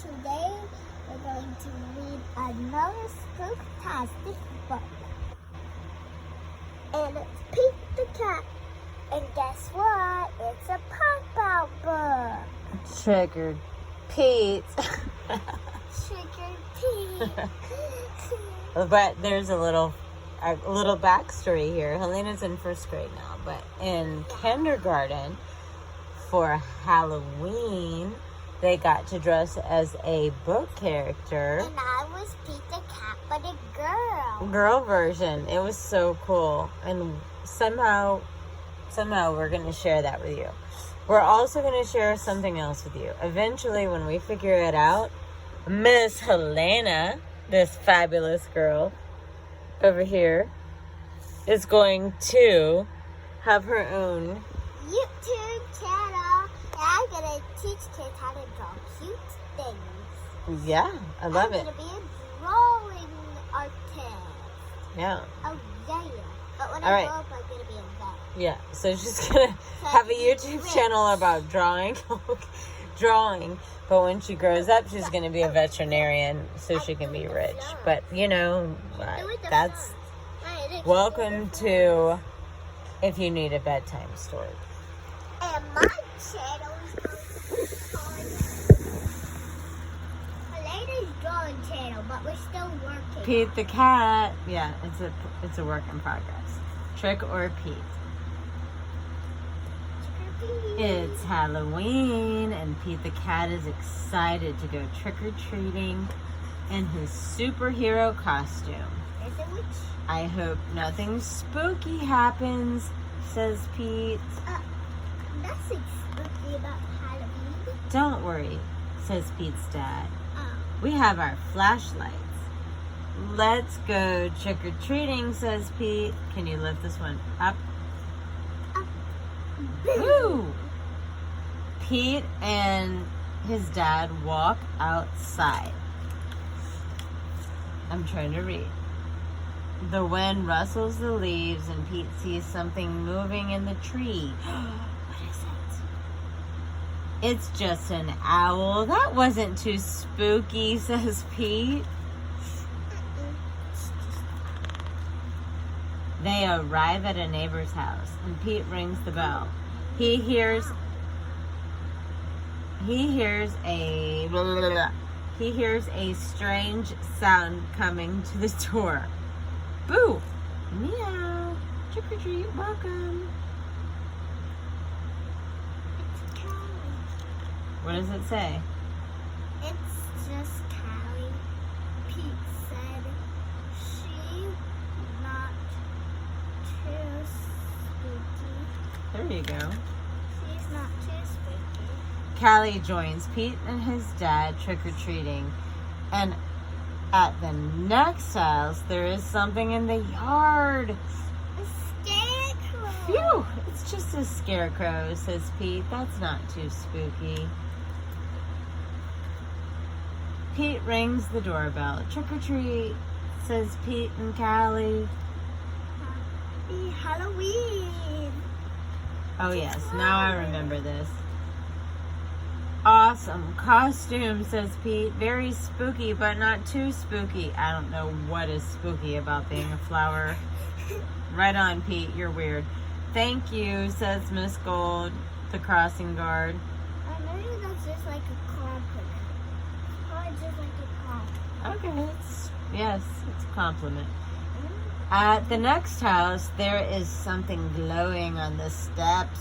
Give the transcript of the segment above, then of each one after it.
Today we're going to read another spooktastic book. And it's Pete the Cat. And guess what? It's a pop-out book. Triggered Pete. Triggered Pete. But there's a little backstory here. Helena's in first grade now, but in kindergarten for Halloween, they got to dress as a book character. And I was Pete the Cat, but a girl. Girl version. It was so cool. And somehow we're going to share that with you. We're also going to share something else with you. Eventually, when we figure it out, Miss Helena, this fabulous girl over here, is going to have her own YouTube channel. And I'm going to teach kids how to draw cute things. Yeah, I love it. I'm going to be a drawing artist. Yeah. Oh, yeah. But when All I right. grow up, I'm going to be a vet. Yeah, so she's going to have a YouTube channel about drawing. But when she grows up, she's going to be a veterinarian so she can be rich. But, that's welcome to If You Need a Bedtime Story. And my channel is called Helena's Drawing Channel, but we're still working. Pete the Cat. Yeah, it's a work in progress. Trick or Pete. It's Halloween, and Pete the Cat is excited to go trick-or-treating in his superhero costume. Is it which? I hope nothing spooky happens, says Pete. Nothing spooky about Halloween. Don't worry, says Pete's dad. Oh. We have our flashlights. Let's go trick-or-treating, says Pete. Can you lift this one up? Woo! Pete and his dad walk outside. I'm trying to read. The wind rustles the leaves and Pete sees something moving in the tree. What is it? It's just an owl. That wasn't too spooky, says Pete. They arrive at a neighbor's house, and Pete rings the bell. He hears a strange sound coming to the door. Boo! Meow! Trick or treat, welcome. It's Callie. What does it say? It's just Callie. Pete said she's not too spooky. There you go. She's not too spooky. Callie joins Pete and his dad trick-or-treating. And at the next house, there is something in the yard. A scarecrow. Phew! It's just a scarecrow, says Pete. That's not too spooky. Pete rings the doorbell. Trick or treat, says Pete and Callie. Happy Halloween. Oh yes, now I remember this. Awesome costume, says Pete. Very spooky, but not too spooky. I don't know what is spooky about being a flower. Right on, Pete. You're weird. Thank you, says Miss Gold, the crossing guard. Maybe that's just like a compliment. Or just like a compliment. Okay, it's a compliment. At the next house, there is something glowing on the steps.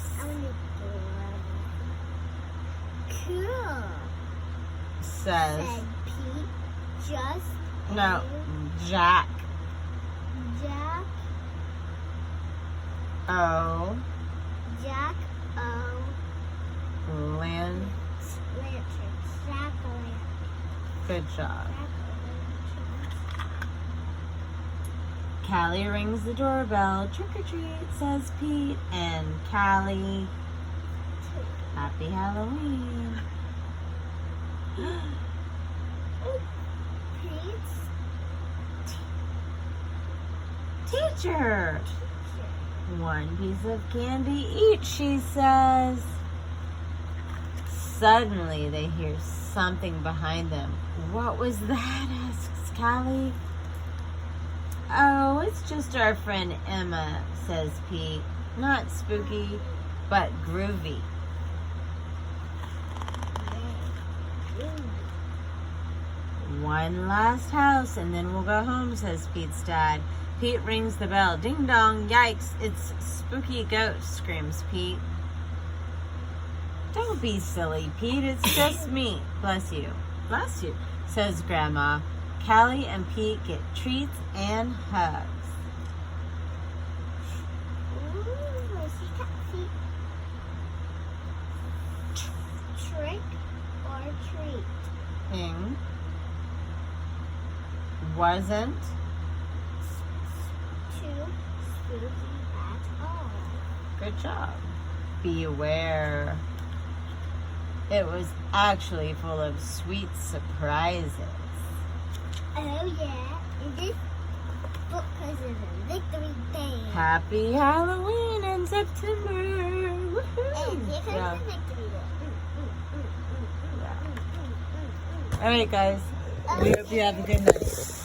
Cool. Says Pete. no, Jack. Jack. O. Jack O. Lantern. Jack O. Good job. Callie rings the doorbell. Trick or treat, says Pete and Callie. Happy Halloween. Pete's Teacher. One piece of candy each, she says. Suddenly, they hear something behind them. What was that? Asks Callie. Oh, it's just our friend Emma, says Pete. Not spooky, but groovy. One last house and then we'll go home, says Pete's dad. Pete rings the bell. Ding dong, yikes, it's spooky ghost, screams Pete. Don't be silly, Pete, it's just me. Bless you. Bless you, says Grandma. Callie and Pete get treats and hugs. Trick or treat? Thing wasn't Too spooky at all. good job. Beware. It was actually full of sweet surprises. Oh yeah, and this book is a victory day. Happy Halloween in September. And Woohoo! here comes Yeah. the victory day. All right, guys. We hope you have a good night.